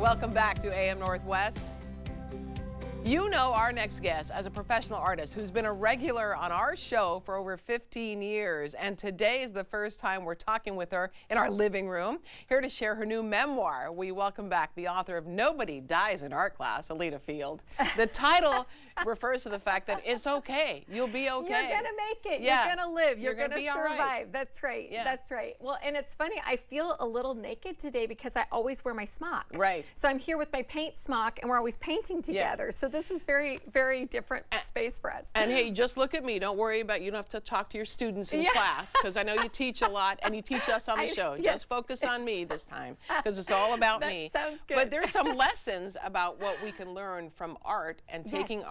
Welcome back to AM Northwest. You know our next guest as a professional artist who's been a regular on our show for over 15 years. And today is the first time we're talking with her in our living room. Here to share her new memoir, we welcome back the author of Nobody Dies in Art Class, Elida Field. The title refers to the fact that it's okay. You'll be okay. You're going to make it. Yeah. You're going to live. You're going to be survive. all right. That's right. Yeah. That's right. Well, and it's funny. I feel a little naked today because I always wear my smock. Right. So I'm here with my paint smock, and we're always painting together. Yeah. So this is very, very different space for us. And hey, just look at me. Don't worry about, you don't have to talk to your students in class, because I know you teach a lot and you teach us on the show. Yes. Just focus on me this time, because it's all about me. Sounds good. But there's some lessons about what we can learn from art and taking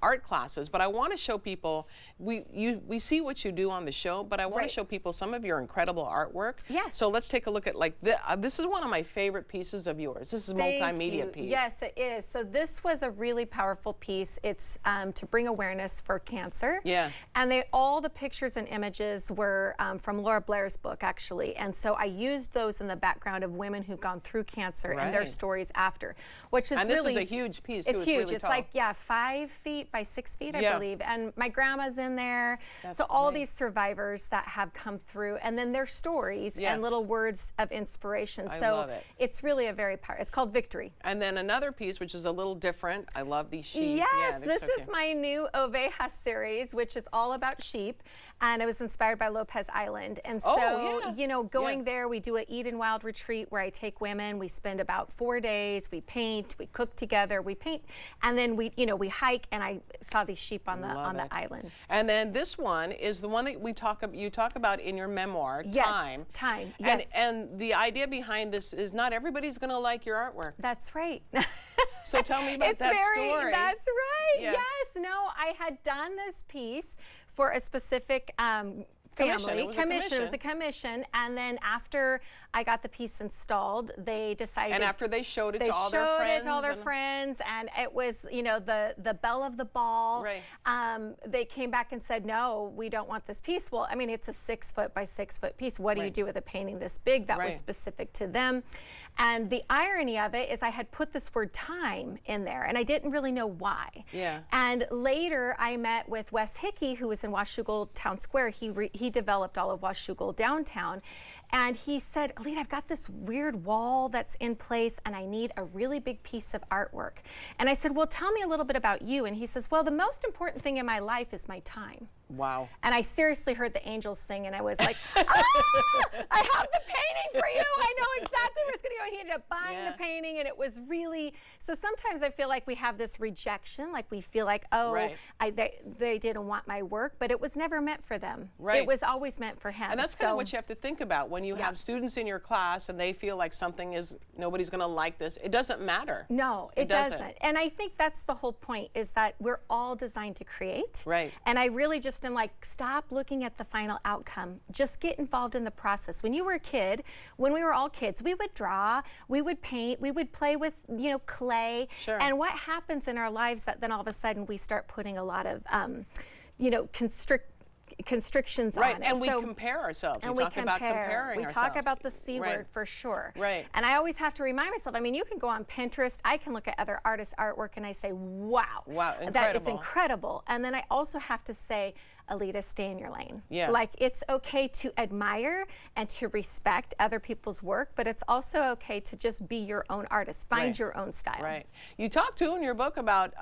art classes. But I want to show people, we see what you do on the show, but I want to show people some of your incredible artwork. Yes. So let's take a look at, like, this is one of my favorite pieces of yours. This is a multimedia piece. Yes, it is. So this was a really powerful piece. It's to bring awareness for cancer. Yeah. And all the pictures and images were from Laura Blair's book, actually. And so I used those in the background of women who've gone through cancer and their stories after, which is and really, this is a huge piece, too. It's huge. Really it's tall. like, 5 feet by 6 feet, I believe. And my grandma's in there. That's so all these survivors that have come through, and then their stories and little words of inspiration. I so love it. It's really a very it's called Victory. And then another piece, which is a little different. I love these sheep. Yes, this is my new Ovejas series, which is all about sheep. And it was inspired by Lopez Island. And so, you know, going there, we do a Eat and Wild retreat where I take women. We spend about 4 days. We paint, we cook together, we paint, and then we hike. And I saw these sheep on the island. And then this one is the one that you talk about in your memoir, Time. Time. Yes. And the idea behind this is not everybody's going to like your artwork. That's right. So tell me about that story. That's right. Yeah. Yes. No, I had done this piece for a specific family commission. It was a commission, and then after I got the piece installed, they decided. And after they showed it to all their friends, and it was, you know, the belle of the ball. Right. They came back and said, no, we don't want this piece. Well, I mean, it's a 6 foot by 6 foot piece. What do you do with a painting this big? That was specific to them. And the irony of it is I had put this word time in there, and I didn't really know why. Yeah. And later I met with Wes Hickey, who was in Washougal Town Square. He developed all of Washougal downtown. And he said, Elida, I've got this weird wall that's in place, and I need a really big piece of artwork. And I said, well, tell me a little bit about you. And he says, well, the most important thing in my life is my time. Wow. And I seriously heard the angels sing, and I was like, I have the painting for you. I know exactly where it's going to go. And he ended up buying the painting, and it was really, so sometimes I feel like we have this rejection, like we feel like, oh, they didn't want my work, but it was never meant for them. Right. It was always meant for him. And that's kind of what you have to think about when you have students in your class and they feel like nobody's going to like this. It doesn't matter. No, it doesn't. And I think that's the whole point, is that we're all designed to create. Right. And I really just am like, stop looking at the final outcome. Just get involved in the process. When you were a kid, when we were all kids, we would draw, we would paint, we would play with, you know, clay. Sure. And what happens in our lives that then all of a sudden we start putting a lot of, you know, constrictions on it. And we compare ourselves. And we talk about comparing ourselves. We talk about the C word for sure. Right. And I always have to remind myself, I mean, you can go on Pinterest, I can look at other artists' artwork and I say, wow, that is incredible. And then I also have to say, Elida, stay in your lane. Yeah. Like, it's okay to admire and to respect other people's work, but it's also okay to just be your own artist. Find your own style. Right. You talk too in your book about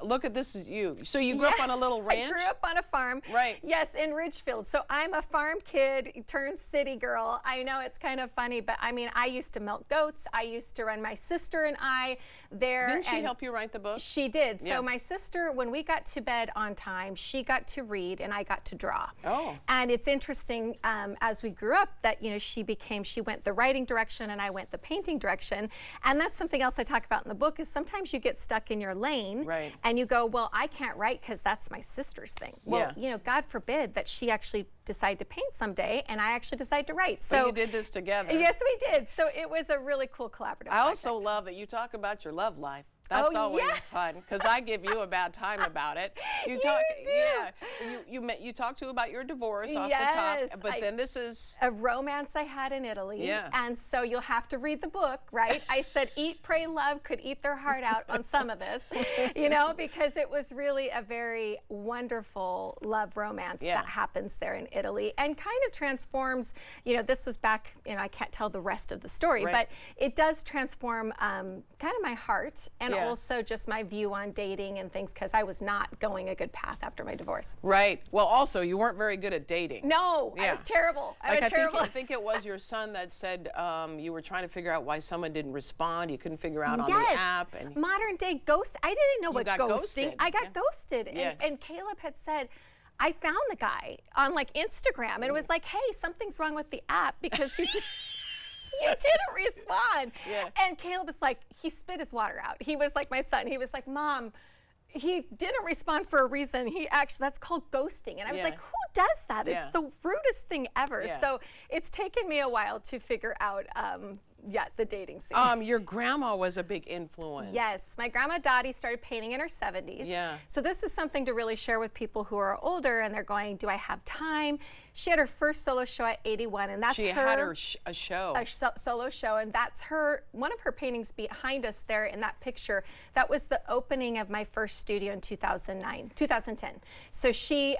look at this is you. So you grew up on a little ranch? I grew up on a farm. Right. Yes, in Ridgefield. So I'm a farm kid turned city girl. I know it's kind of funny, but I mean, I used to milk goats. I used to run my sister and I there. Didn't she help you write the book? She did. So my sister, when we got to bed on time, she got to read and I got to draw. Oh. And it's interesting as we grew up that, you know, she went the writing direction and I went the painting direction. And that's something else I talk about in the book, is sometimes you get stuck in your lane and you go, well, I can't write because that's my sister's thing. Well, you know, God forbid that she actually decide to paint someday and I actually decide to write. So you did this together. Yes, we did. So it was a really cool collaborative project. Also love that you talk about your love life. That's Oh, always yeah. fun because I give you a bad time about it. You You talk, do. yeah. You talk to about your divorce off the Yes, top, but then this is a romance I had in Italy. Yeah. And so you'll have to read the book, right? I said, eat, pray, love, could eat their heart out on some of this, you know, because it was really a very wonderful love romance that happens there in Italy and kind of transforms, you know, this was back, you know, I can't tell the rest of the story, but it does transform kind of my heart and also just my view on dating and things because I was not going a good path after my divorce. right. Well, also you weren't very good at dating. No, I was terrible. I was terrible. I think it was your son that said you were trying to figure out why someone didn't respond. You couldn't figure out on the app. And modern day ghost. I didn't know what got ghosting. ghosted. I got ghosted, and Caleb had said, I found the guy on like Instagram, and it was like, hey, something's wrong with the app because you. You didn't respond. And Caleb was like, he spit his water out. He was like my son. He was like, Mom, he didn't respond for a reason. He actually, that's called ghosting. And I was like, who does that? It's the rudest thing ever. So it's taken me a while to figure out, the dating scene. Your grandma was a big influence. Yes, my grandma Dottie started painting in her 70s. Yeah. So this is something to really share with people who are older and they're going, do I have time? She had her first solo show at 81, and that's she had her a show. Solo show, and that's one of her paintings behind us there in that picture. That was the opening of my first studio in 2010. So she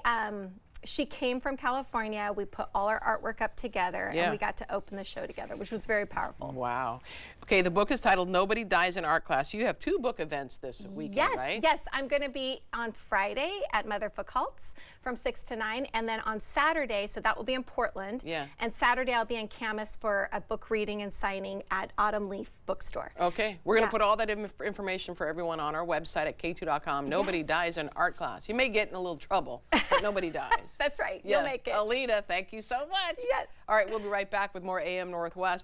came from California. We put all our artwork up together, and we got to open the show together, which was very powerful. Wow. Okay, the book is titled Nobody Dies in Art Class. You have 2 book events this weekend, right? Yes, I'm going to be on Friday at Mother Foucault's from 6 to 9, and then on Saturday, so that will be in Portland, and Saturday I'll be in Camas for a book reading and signing at Autumn Leaf Bookstore. Okay, we're going to put all that information for everyone on our website at k2.com. Nobody dies in art class. You may get in a little trouble, but nobody dies. That's right. You'll make it. Elida, thank you so much. Yes. All right, we'll be right back with more AM Northwest.